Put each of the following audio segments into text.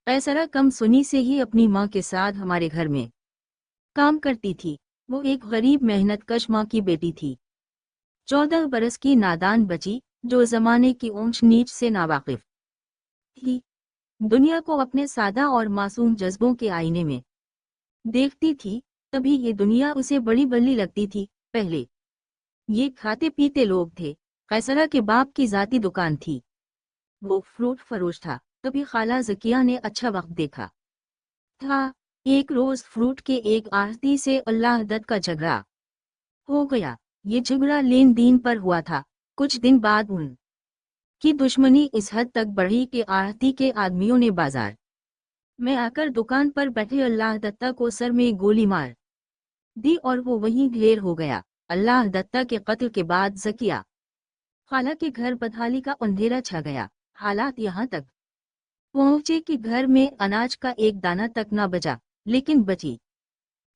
कैसरा कम सुनी से ही अपनी माँ के साथ हमारे घर में काम करती थी। वो एक गरीब मेहनतकश माँ की बेटी थी, 14 बरस की नादान बची जो जमाने की ऊंच नीच से नावाकिफ थी। दुनिया को अपने सादा और मासूम जज्बों के आईने में देखती थी, तभी ये दुनिया उसे बड़ी बल्ली लगती थी। पहले ये खाते पीते लोग थे। कैसरा के बाप की जाती दुकान थी, वो फ्रूट फरोश था। तभी खाला जकिया ने अच्छा वक्त देखा था। एक रोज फ्रूट के एक आढ़ती से अल्लाह दद का झगड़ा हो गया। ये झगड़ा लेन देन पर हुआ था। कुछ दिन बाद उनकी दुश्मनी इस हद तक बढ़ी कि आढ़ती के आदमियों ने बाजार में आकर दुकान पर बैठे अल्लाह दत्ता को सर में गोली मार दी और वो वहीं ढेर हो गया। अल्लाह दत्ता के कत्ल के बाद जकिया खाला के घर बदहाली का अंधेरा छा गया। हालात यहाँ तक पहुंचे कि घर में अनाज का एक दाना तक न बचा। लेकिन बची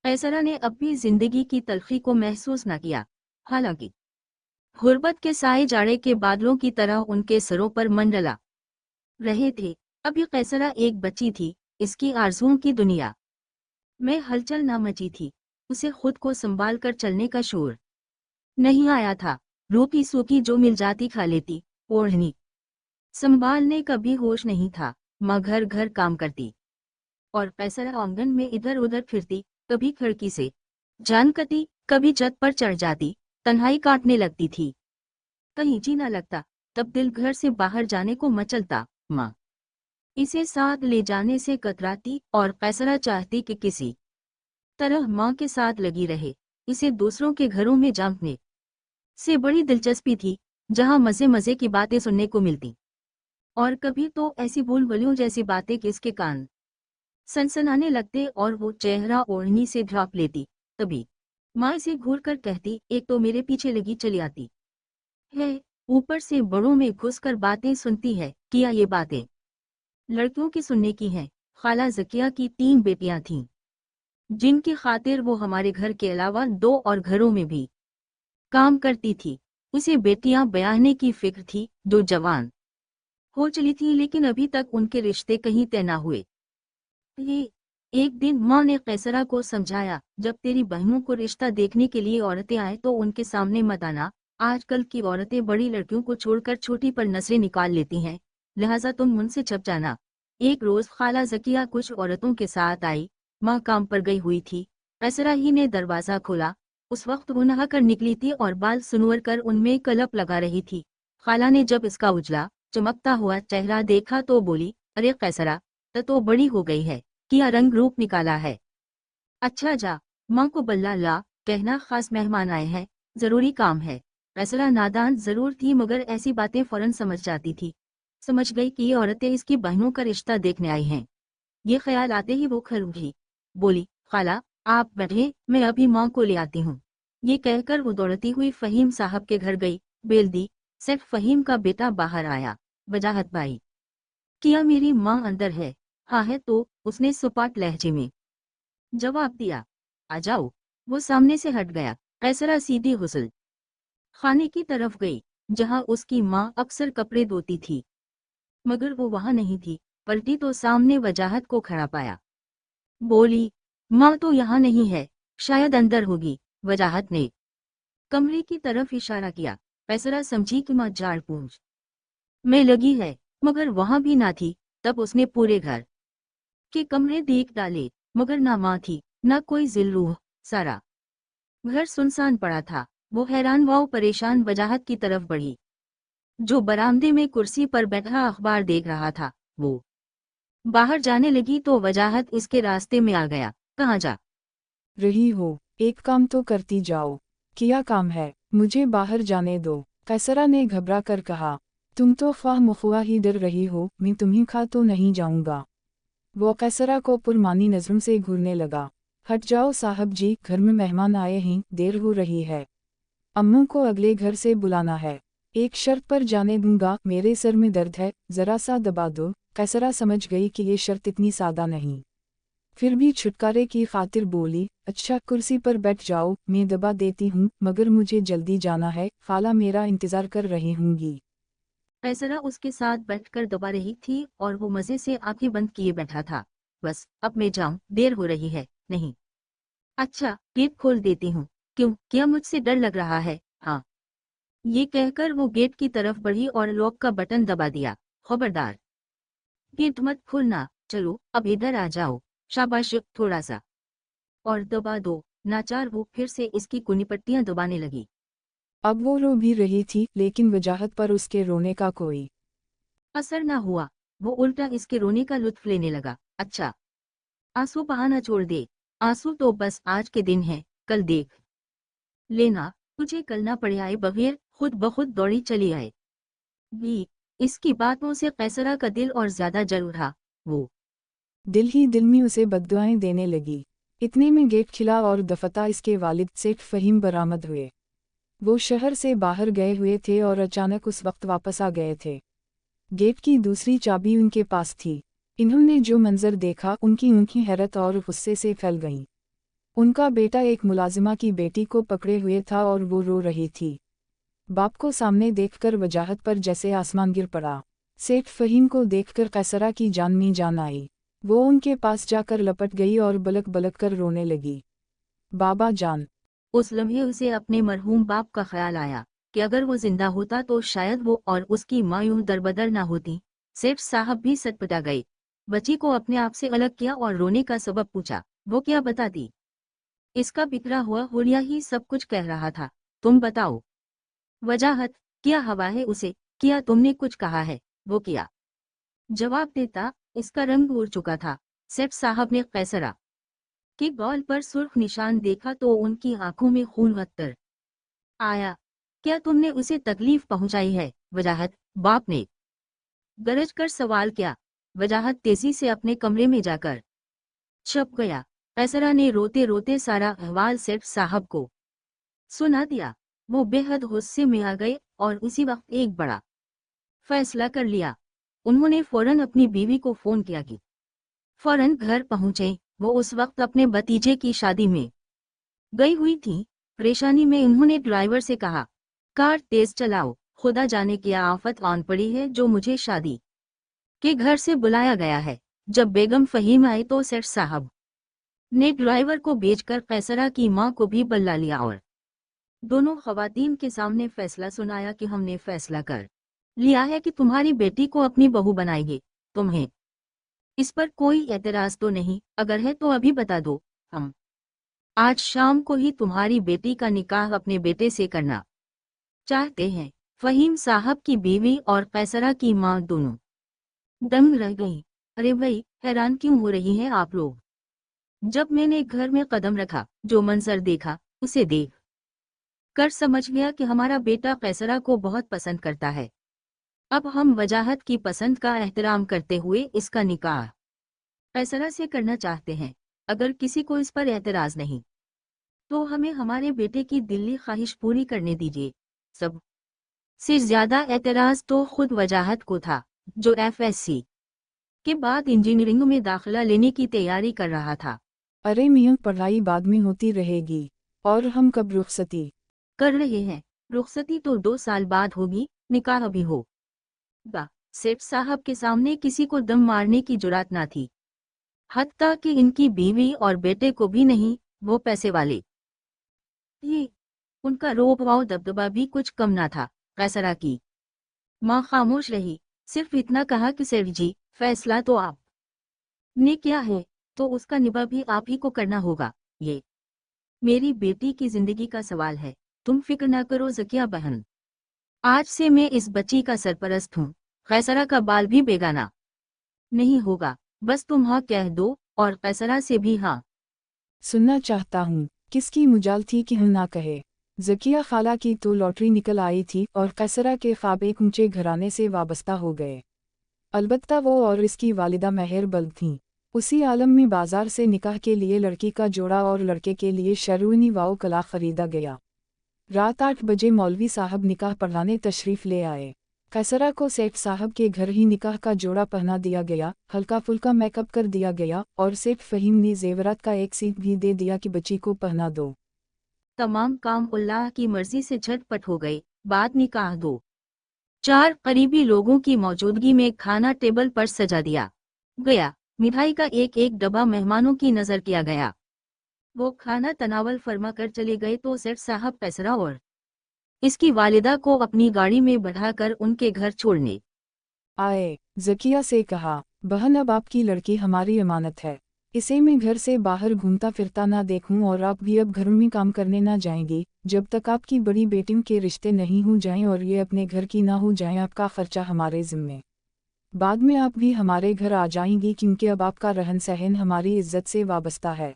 कैसरा ने अपनी जिंदगी की तलखी को महसूस न किया। हालांकि गुर्बत के साए जाड़े के बादलों की तरह उनके सरों पर मंडला रहे थे। अभी कैसरा एक बच्ची थी। इसकी आरज़ुओं की दुनिया में हलचल न मची थी। उसे खुद को संभाल कर चलने का शोर नहीं आया था। रूखी सूखी जो मिल जाती खा लेती। ओढ़नी संभालने का भी होश नहीं था। माँ घर घर काम करती और कैसरा आंगन में इधर उधर फिरती। कभी खिड़की से जानकती, कभी छत पर चढ़ जाती। तन्हाई काटने लगती थी, कहीं जी न लगता। तब दिल घर से बाहर जाने को मचलता। माँ इसे साथ ले जाने से कतराती और कैसरा चाहती कि किसी तरह माँ के साथ लगी रहे। इसे दूसरों के घरों में झांकने से बड़ी दिलचस्पी थी, जहाँ मजे मजे की बातें सुनने को मिलती। और कभी तो ऐसी भूलभुलैयों जैसी बातें कि इसके कान सनसनाने लगते और वो चेहरा ओढ़नी से ढांप लेती। तभी माँ इसे घूर कर कहती, एक तो मेरे पीछे लगी चली आती है, ऊपर से बड़ों में घुसकर बातें सुनती है। किया ये बातें लड़कियों की सुनने की हैं। खाला जकिया की 3 बेटियां थीं, जिनकी खातिर वो हमारे घर के अलावा 2 और घरों में भी काम करती थी। उसे बेटियां ब्याहने की फिक्र थी, जो जवान हो चली थी, लेकिन अभी तक उनके रिश्ते कहीं तय न हुए। ये एक दिन माँ ने कैसरा को समझाया, जब तेरी बहनों को रिश्ता देखने के लिए औरतें आए तो उनके सामने मत आना। आजकल की औरतें बड़ी लड़कियों को छोड़कर छोटी पर नजरें निकाल लेती हैं, लिहाजा तुम उनसे छप जाना। एक रोज खाला जकिया कुछ औरतों के साथ आई। माँ काम पर गई हुई थी। कैसरा ही ने दरवाजा खोला। उस वक्त वो नहा कर निकली थी और बाल सुनवर कर उनमें कलप लगा रही थी। खाला ने जब इसका उजला चमकता हुआ चेहरा देखा तो बोली, अरे कैसरा, तो बड़ी हो गई है, किया रंग रूप निकाला है। अच्छा जा, माँ को बल्ला ला, कहना खास मेहमान आए हैं, जरूरी काम है। कैसरा नादान जरूर थी मगर ऐसी बातें फौरन समझ जाती थी। समझ गई कि ये औरतें इसकी बहनों का रिश्ता देखने आई हैं। ये ख्याल आते ही वो खल उठी, बोली, खाला आप बैठे, मैं अभी माँ को ले आती हूँ। ये कहकर वो दौड़ती हुई फहीम साहब के घर गई। बेल दी। सिर्फ फहीम का बेटा बाहर आया। वजाहत भाई, किया मेरी माँ अंदर है? हाँ है तो, उसने सुपाट लहजे में जवाब दिया। आ जाओ। वो सामने से हट गया। कैसरा सीधी गुस्ल खाने की तरफ गई, जहाँ उसकी माँ अक्सर कपड़े धोती थी, मगर वो वहाँ नहीं थी। पलटी तो सामने वजाहत को खड़ा पाया। बोली, माँ तो यहाँ नहीं है, शायद अंदर होगी। वजाहत ने कमरे की तरफ इशारा किया। कैसरा समझी कि माँ झाड़ पूंछ में लगी है, मगर वहाँ भी ना थी। तब उसने पूरे घर के कमरे देख डाले, मगर ना माँ थी, ना कोई जिल्लूह। सारा घर सुनसान पड़ा था। वो हैरान व परेशान वजाहत की तरफ बढ़ी, जो बरामदे में कुर्सी पर बैठा अखबार देख रहा था। वो बाहर जाने लगी तो वजाहत इसके रास्ते में आ गया। कहाँ जा रही हो? एक काम तो करती जाओ। क्या काम है? मुझे बाहर जाने दो, कैसरा ने घबरा कर कहा। तुम तो ख्वाह मुख्वाह ही डर रही हो, मैं तुम्हें खा तो नहीं जाऊंगा। वो कैसरा को पुरमानी नज़रों से घूरने लगा। हट जाओ साहब जी, घर में मेहमान आए हैं, देर हो रही है। अम्मू को अगले घर से बुलाना है। एक शर्त पर जाने दूंगा, मेरे सर में दर्द है, जरा सा दबा दो। कैसरा समझ गई कि ये शर्त इतनी सादा नहीं, फिर भी छुटकारे की खातिर बोली, अच्छा कुर्सी पर बैठ जाओ, मैं दबा देती हूँ, मगर मुझे जल्दी जाना है, खाला मेरा इंतज़ार कर रही होंगी। कैसरा उसके साथ बैठकर दबा रही थी और वो मजे से आंखें बंद किए बैठा था। बस अब मैं जाऊं, देर हो रही है। नहीं, अच्छा गेट खोल देती हूँ। क्यों, क्या मुझसे डर लग रहा है? हाँ। ये कहकर वो गेट की तरफ बढ़ी और लॉक का बटन दबा दिया। खबरदार, गेट मत खोलना। चलो अब इधर आ जाओ। शाबाश, थोड़ा सा और दबा दो। नाचार वो फिर से इसकी कुनीपट्टियां दबाने लगी। अब वो रो भी रही थी, लेकिन वजाहत पर उसके रोने का कोई असर ना हुआ। वो उल्टा इसके रोने का लुत्फ लेने लगा। अच्छा, आंसू बहाना छोड़ दे। आंसू तो बस आज के दिन है, कल देख लेना। तुझे कल ना पड़े आए बगैर खुद ब खुद दौड़ी चली आए। भी इसकी बातों से कैसरा का दिल और ज्यादा जल उठा। वो दिल ही दिल में उसे बद्दुआएं देने लगी। इतने में गेट खिला और दफता इसके वालिद सेठ फहीम बरामद हुए। वो शहर से बाहर गए हुए थे और अचानक उस वक्त वापस आ गए थे। गेट की दूसरी चाबी उनके पास थी। इन्होंने जो मंजर देखा, उनकी आंखें हैरत और गुस्से से फैल गईं। उनका बेटा एक मुलाजिमा की बेटी को पकड़े हुए था और वो रो रही थी। बाप को सामने देखकर वजाहत पर जैसे आसमान गिर पड़ा। सेठ फहीम को देखकर कैसरा की जान में जान आई। वो उनके पास जाकर लपट गई और बलक बलक कर रोने लगी। बाबा जान। उस लम्हे उसे अपने मरहूम बाप का ख्याल आया कि अगर वो जिंदा होता तो शायद वो और उसकी माँ यूं दरबदर ना होती। सेठ साहब भी सटपटा गए। बच्ची को अपने आप से अलग किया और रोने का सबब पूछा। वो क्या बताती? इसका बिखरा हुआ हुलिया ही सब कुछ कह रहा था। तुम बताओ। वजाहत, क्या हवा है उसे? क्या तुमने कुछ कहा है? वो क्या जवाब देता? इसका रंग उड़ चुका था। सेठ साहब ने कैसरा के गाल पर सुर्ख निशान देखा तो उनकी आंखों में खून अत्तर आया। क्या तुमने उसे तकलीफ पहुंचाई है? वजाहत, बाप ने गरज कर सवाल किया। वजाहत तेजी से अपने कमरे में जाकर छप गया। कैसरा ने रोते रोते सारा अहवाल सेठ साहब को सुना दिया। वो बेहद गुस्से में आ गए और उसी वक्त एक बड़ा फैसला कर लिया। उन्होंने फौरन अपनी बीवी को फोन किया कि फौरन घर पहुंचे। वो उस वक्त अपने भतीजे की शादी में गई हुई थी। परेशानी में उन्होंने ड्राइवर से कहा, कार तेज चलाओ, खुदा जाने क्या आफत आन पड़ी है जो मुझे शादी के घर से बुलाया गया है। जब बेगम फहीम आए तो सेठ साहब ने ड्राइवर को बेचकर कैसरा की मां को भी बुला लिया और दोनों खवातीन के सामने फैसला सुनाया कि हमने फैसला कर लिया है कि तुम्हारी बेटी को अपनी बहू बनाएंगे। तुम्हें इस पर कोई एतराज तो नहीं? अगर है तो अभी बता दो। हम आज शाम को ही तुम्हारी बेटी का निकाह अपने बेटे से करना चाहते हैं। फहीम साहब की बीवी और कैसरा की मां दोनों दंग रह गईं। अरे भाई, हैरान क्यों हो रही हैं आप लोग? जब मैंने घर में कदम रखा, जो मंजर देखा, उसे देख कर समझ गया कि हमारा बेटा कैसरा को बहुत पसंद करता है। अब हम वजाहत की पसंद का एहतराम करते हुए इसका निकाह कैसरा से करना चाहते हैं। अगर किसी को इस पर एतराज नहीं तो हमें हमारे बेटे की दिल्ली ख्वाहिश पूरी करने दीजिए। सब से ज्यादा एतराज तो खुद वजाहत को था, जो एफएससी के बाद इंजीनियरिंग में दाखिला लेने की तैयारी कर रहा था। अरे मियाँ, पढ़ाई बाद में होती रहेगी। और हम कब रुखसती कर रहे हैं? रुखसती तो 2 साल बाद होगी, निकाह भी होगा। सेठ साहब के सामने किसी को दम मारने की जुरात ना थी, हत्ता कि इनकी बीवी और बेटे को भी नहीं। वो पैसे वाले ये उनका रोब व दबदबा भी कुछ कम ना था। कैसरा की माँ खामोश रही, सिर्फ इतना कहा कि सेठ जी, फैसला तो आपने किया है, तो उसका निभा भी आप ही को करना होगा। ये मेरी बेटी की जिंदगी का सवाल है। तुम फिक्र ना करो ज़किया बहन, आज से मैं इस बच्ची का सरपरस्त हूँ। कैसरा का बाल भी बेगाना नहीं होगा। बस तुम हाँ कह दो और कैसरा से भी हाँ। सुनना चाहता हूँ। किसकी मुजाल थी कि हम ना कहे। ज़किया खाला की तो लॉटरी निकल आई थी और कैसरा के ख्वाब एक ऊंचे घराने से वाबस्ता हो गए। अलबत्ता वो और इसकी वालिदा मेहर बल्द थीं। उसी आलम में बाजार से निकाह के लिए लड़की का जोड़ा और लड़के के लिए शरूनी वाओ कला खरीदा गया। रात 8 बजे मौलवी साहब निकाह पढ़ाने तशरीफ़ ले आए। कैसरा को सेठ साहब के घर ही निकाह का जोड़ा पहना दिया गया, हल्का फुल्का मेकअप कर दिया गया और सेठ फहीम ने जेवरात का एक सीट भी दे दिया कि बच्ची को पहना दो। तमाम काम अल्लाह की मर्जी से झटपट हो गए। बाद निकाह 2 4 करीबी लोगों की मौजूदगी में खाना टेबल पर सजा दिया गया। मिठाई का एक एक डब्बा मेहमानों की नजर किया गया। वो खाना तनावल फरमा कर चले गए तो सेठ साहब पैसरा और इसकी वालिदा को अपनी गाड़ी में बढ़ाकर उनके घर छोड़ने आए। जकिया से कहा, बहन अब आपकी लड़की हमारी अमानत है, इसे मैं घर से बाहर घूमता फिरता ना देखूं और आप भी अब घर में काम करने ना जाएंगी जब तक आपकी बड़ी बेटियों के रिश्ते नहीं हो जाएं और ये अपने घर की ना हो जाएं। आपका खर्चा हमारे जिम्मे, बाद में आप भी हमारे घर आ जाएंगी क्योंकि अब आपका रहन सहन हमारी इज्जत से वाबस्ता है।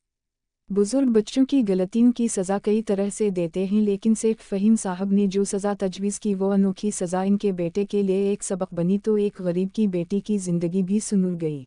बुजुर्ग बच्चों की गलतियों की सज़ा कई तरह से देते हैं, लेकिन सेठ फ़हीम साहब ने जो सज़ा तजवीज़ की वो अनोखी सज़ा इनके बेटे के लिए एक सबक बनी तो एक गरीब की बेटी की ज़िंदगी भी सुनूर गई।